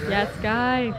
Yes, guy.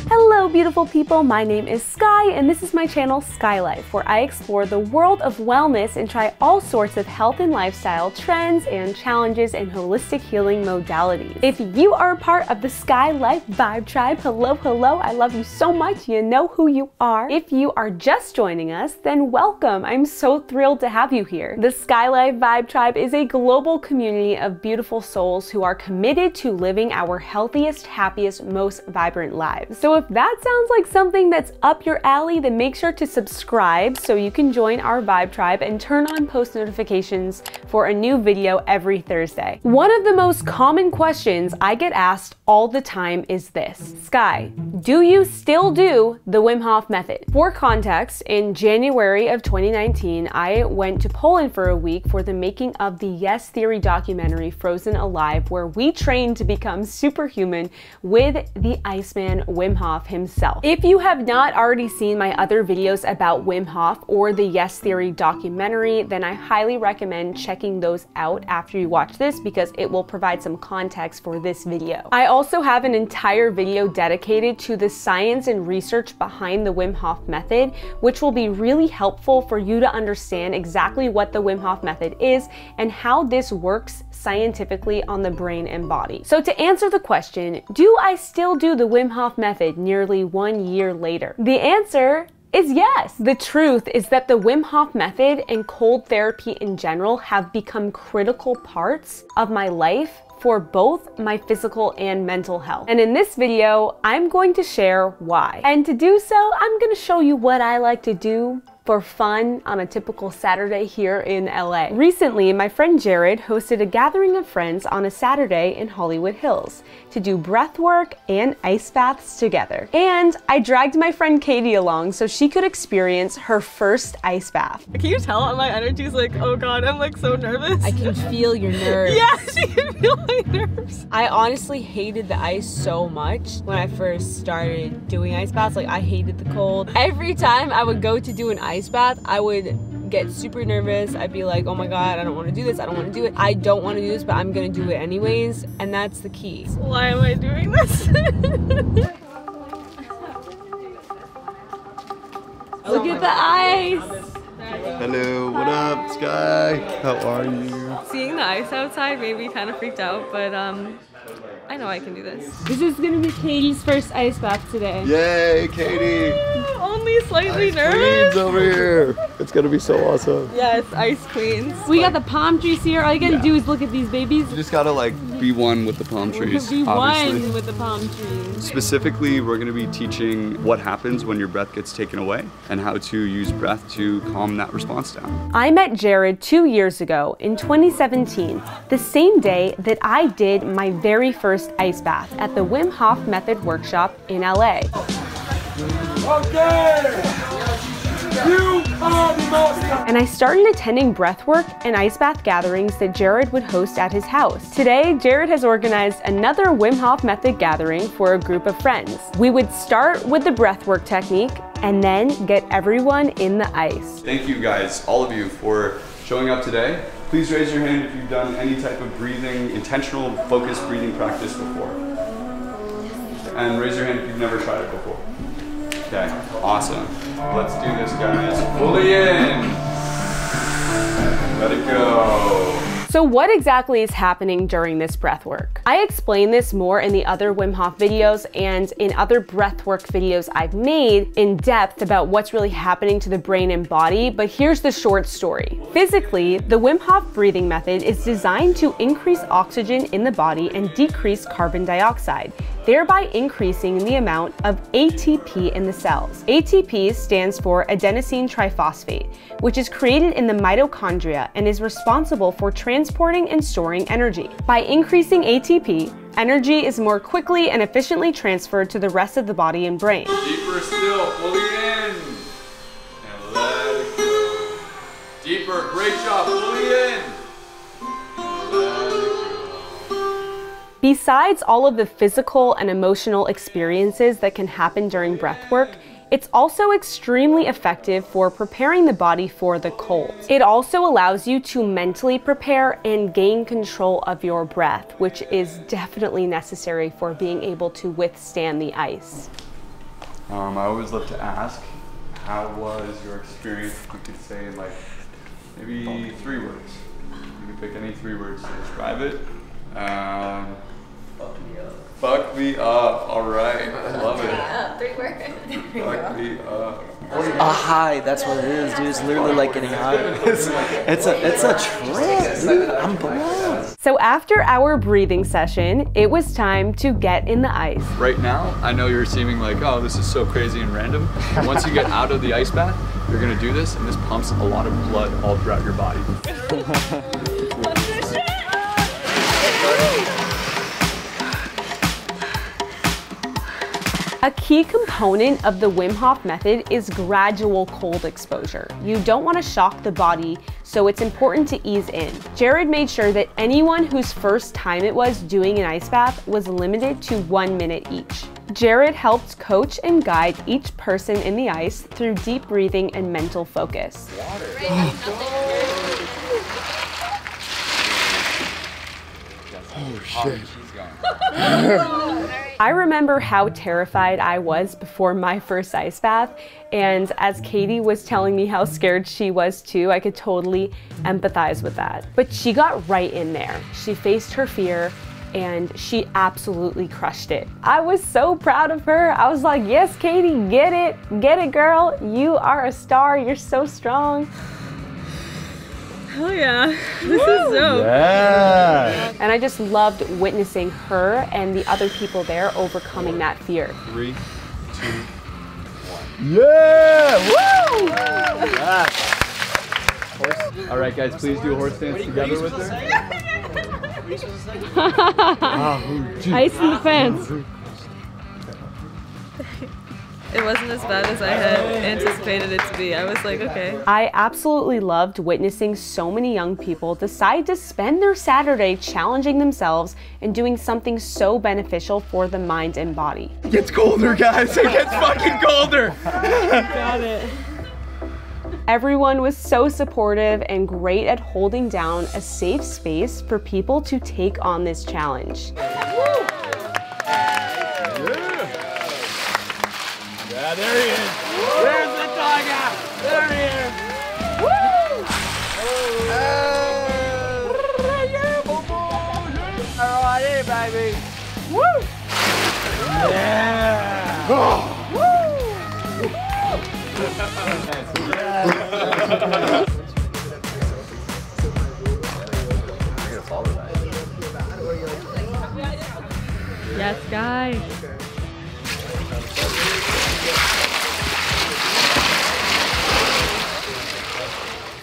Hello beautiful people, my name is Sky and this is my channel Sky Life, where I explore the world of wellness and try all sorts of health and lifestyle trends and challenges and holistic healing modalities. If you are a part of the Sky Life Vibe Tribe, hello, I love you so much, you know who you are. If you are just joining us, then welcome. I'm so thrilled to have you here. The Sky Life Vibe Tribe is a global community of beautiful souls who are committed to living our healthiest, happiest, most vibrant lives. So if that sounds like something that's up your alley, then make sure to subscribe so you can join our Vibe Tribe and turn on post notifications for a new video every Thursday. One of the most common questions I get asked all the time is this: Sky, do you still do the Wim Hof Method? For context, in January of 2019, I went to Poland for a week for the making of the Yes Theory documentary Frozen Alive, where we trained to become superhuman with the Iceman Wim Hof himself. If you have not already seen my other videos about Wim Hof or the Yes Theory documentary, then I highly recommend checking those out after you watch this because it will provide some context for this video. I also have an entire video dedicated to the science and research behind the Wim Hof Method, which will be really helpful for you to understand exactly what the Wim Hof Method is and how this works scientifically on the brain and body. So to answer the question, do I still do the Wim Hof Method nearly 1 year later? The answer is yes. The truth is that the Wim Hof Method and cold therapy in general have become critical parts of my life for both my physical and mental health. And in this video, I'm going to share why. And to do so, I'm gonna show you what I like to do for fun on a typical Saturday here in LA. Recently, my friend Jared hosted a gathering of friends on a Saturday in Hollywood Hills to do breath work and ice baths together. And I dragged my friend Katie along so she could experience her first ice bath. Can you tell my energy is like, oh God, I'm like so nervous. I can feel your nerves. Yeah, she can feel my nerves. I honestly hated the ice so much when I first started doing ice baths. Like, I hated the cold. Every time I would go to do an ice bath, I would get super nervous. I'd be like, oh my God, I don't want to do this. I don't want to do it. I don't want to do this, but I'm going to do it anyways. And that's the key. Why am I doing this? Look at the ice. Hello, what up, Sky? How are you? Seeing the ice outside made me kind of freaked out, but I know I can do this. This is going to be Katie's first ice bath today. Yay, Katie! Only slightly Ice nervous. Queens over here. It's gonna be so awesome. Yes, ice queens. We got the palm trees here. All you gotta do is look at these babies. You just gotta like be one with the palm trees. Be obviously. one with the palm trees. Specifically, we're gonna be teaching what happens when your breath gets taken away and how to use breath to calm that response down. I met Jared 2 years ago in 2017, the same day that I did my very first ice bath at the Wim Hof Method workshop in LA. And I started attending breathwork and ice bath gatherings that Jared would host at his house. Today, Jared has organized another Wim Hof Method gathering for a group of friends. We would start with the breathwork technique and then get everyone in the ice. Thank you guys, all of you, for showing up today. Please raise your hand if you've done any type of breathing, intentional focused breathing practice before. And raise your hand if you've never tried it before. Okay, awesome. Let's do this, guys. Fully in. Let it go. So what exactly is happening during this breath work? I explain this more in the other Wim Hof videos and in other breath work videos I've made in depth about what's really happening to the brain and body, but here's the short story. Physically, the Wim Hof breathing method is designed to increase oxygen in the body and decrease carbon dioxide, thereby increasing the amount of ATP in the cells. ATP stands for adenosine triphosphate, which is created in the mitochondria and is responsible for transporting and storing energy. By increasing ATP, energy is more quickly and efficiently transferred to the rest of the body and brain. Deeper still, fully in. And let it go. Deeper, great job, fully in. And let it go. Besides all of the physical and emotional experiences that can happen during breath work, It's also extremely effective for preparing the body for the cold. It also allows you to mentally prepare and gain control of your breath, which is definitely necessary for being able to withstand the ice. I always love to ask, how was your experience? If you could say in like maybe 3 words. You can pick any 3 words to describe it. Fuck me up. Fuck me up. All right, I love it. Yeah, 3 words. Fuck me up. A high, that's what it is, dude. It's literally like getting high. It's a trip, dude. I'm blown. So after our breathing session, it was time to get in the ice. Right now, I know you're seeming like, oh, this is so crazy and random. Once you get out of the ice bath, you're gonna do this, and this pumps a lot of blood all throughout your body. A key component of the Wim Hof method is gradual cold exposure. You don't want to shock the body, so it's important to ease in. Jared made sure that anyone whose first time it was doing an ice bath was limited to 1 minute each. Jared helped coach and guide each person in the ice through deep breathing and mental focus. Oh shit. I remember how terrified I was before my first ice bath, and as Katie was telling me how scared she was too, I could totally empathize with that. But she got right in there. She faced her fear, and she absolutely crushed it. I was so proud of her. I was like, yes, Katie, get it, girl. You are a star, you're so strong. Oh yeah, this is dope. Yeah. And I just loved witnessing her and the other people there overcoming that fear. 3, 2, 1. Yeah! Woo! Yeah. All right, guys, please do a horse dance together with her. Ice in the pants. It wasn't as bad as I had anticipated it to be. I was like, okay. I absolutely loved witnessing so many young people decide to spend their Saturday challenging themselves and doing something so beneficial for the mind and body. It gets colder, guys. It gets fucking colder. Got it. Everyone was so supportive and great at holding down a safe space for people to take on this challenge. Yeah, there he is. There's the tiger. There he is. Woo! Alrighty, baby. Woo! Yeah. Yes, guy.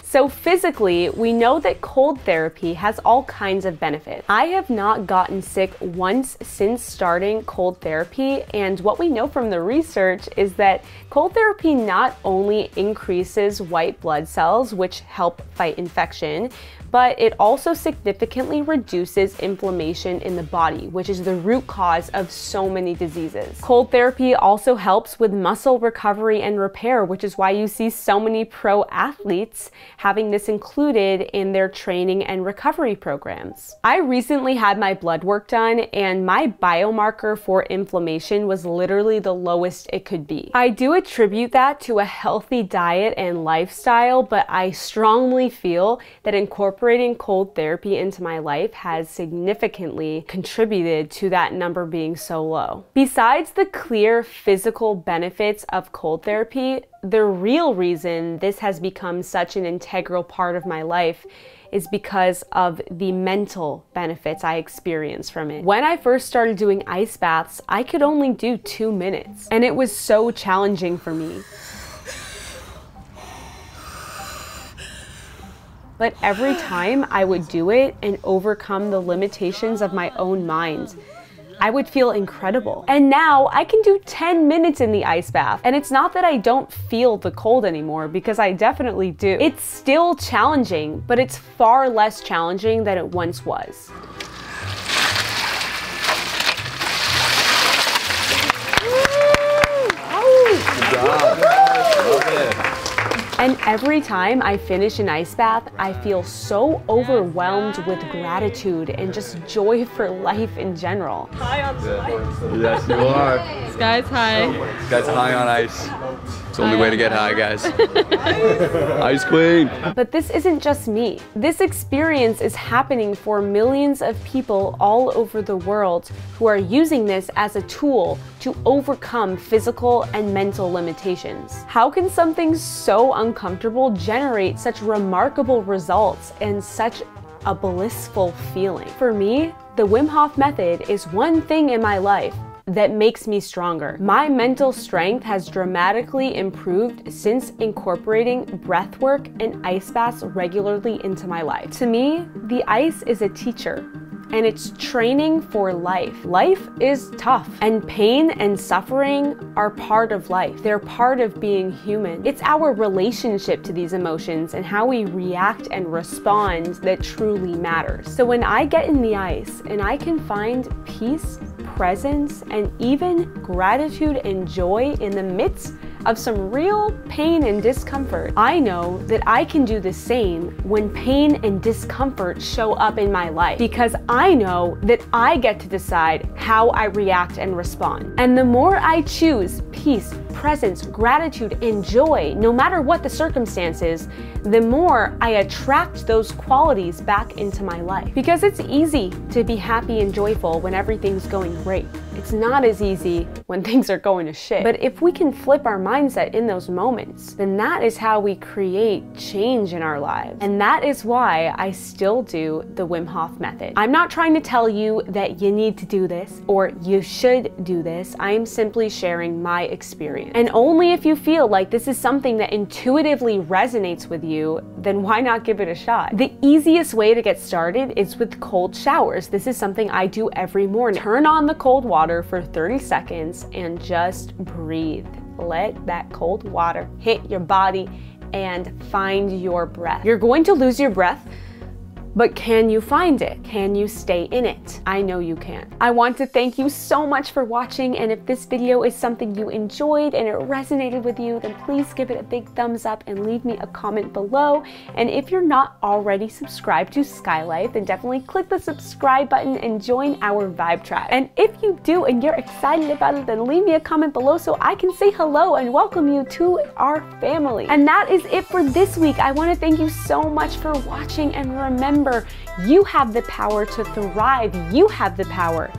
So physically, we know that cold therapy has all kinds of benefits. I have not gotten sick once since starting cold therapy, and what we know from the research is that cold therapy not only increases white blood cells, which help fight infection, but it also significantly reduces inflammation in the body, which is the root cause of so many diseases. Cold therapy also helps with muscle recovery and repair, which is why you see so many pro athletes having this included in their training and recovery programs. I recently had my blood work done, and my biomarker for inflammation was literally the lowest it could be. I do attribute that to a healthy diet and lifestyle, but I strongly feel that incorporating cold therapy into my life has significantly contributed to that number being so low. Besides the clear physical benefits of cold therapy, the real reason this has become such an integral part of my life is because of the mental benefits I experience from it. When I first started doing ice baths, I could only do 2 minutes, and it was so challenging for me. But every time I would do it and overcome the limitations of my own mind, I would feel incredible. And now I can do 10 minutes in the ice bath. And it's not that I don't feel the cold anymore, because I definitely do. It's still challenging, but it's far less challenging than it once was. Good job. And every time I finish an ice bath, I feel so overwhelmed with gratitude and just joy for life in general. High on life. Yes, you are. Sky's high. Guys, high on ice. It's the only way to get high, guys. Ice Queen. But this isn't just me. This experience is happening for millions of people all over the world who are using this as a tool to overcome physical and mental limitations. How can something so uncomfortable generate such remarkable results and such a blissful feeling? For me, the Wim Hof Method is one thing in my life that makes me stronger. My mental strength has dramatically improved since incorporating breath work and ice baths regularly into my life. To me, the ice is a teacher, and it's training for life. Life is tough, and pain and suffering are part of life. They're part of being human. It's our relationship to these emotions and how we react and respond that truly matters. So when I get in the ice and I can find peace, presence, and even gratitude and joy in the midst of some real pain and discomfort, I know that I can do the same when pain and discomfort show up in my life, because I know that I get to decide how I react and respond. And the more I choose peace, presence, gratitude, and joy, no matter what the circumstances, the more I attract those qualities back into my life. Because it's easy to be happy and joyful when everything's going great. It's not as easy when things are going to shit. But if we can flip our mindset in those moments, then that is how we create change in our lives. And that is why I still do the Wim Hof Method. I'm not trying to tell you that you need to do this or you should do this. I am simply sharing my experience. And only if you feel like this is something that intuitively resonates with you, then why not give it a shot? The easiest way to get started is with cold showers. This is something I do every morning. Turn on the cold water for 30 seconds and just breathe. Let that cold water hit your body and find your breath. You're going to lose your breath, but can you find it? Can you stay in it? I know you can. I want to thank you so much for watching, and if this video is something you enjoyed and it resonated with you, then please give it a big thumbs up and leave me a comment below. And if you're not already subscribed to Sky Life, then definitely click the subscribe button and join our Vibe Tribe. And if you do and you're excited about it, then leave me a comment below so I can say hello and welcome you to our family. And that is it for this week. I want to thank you so much for watching, and remember, you have the power to thrive. You have the power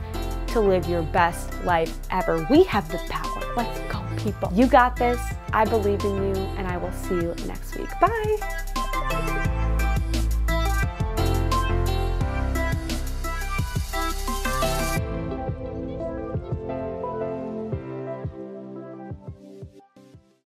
to live your best life ever. We have the power. Let's go, people. You got this. I believe in you, and I will see you next week. Bye.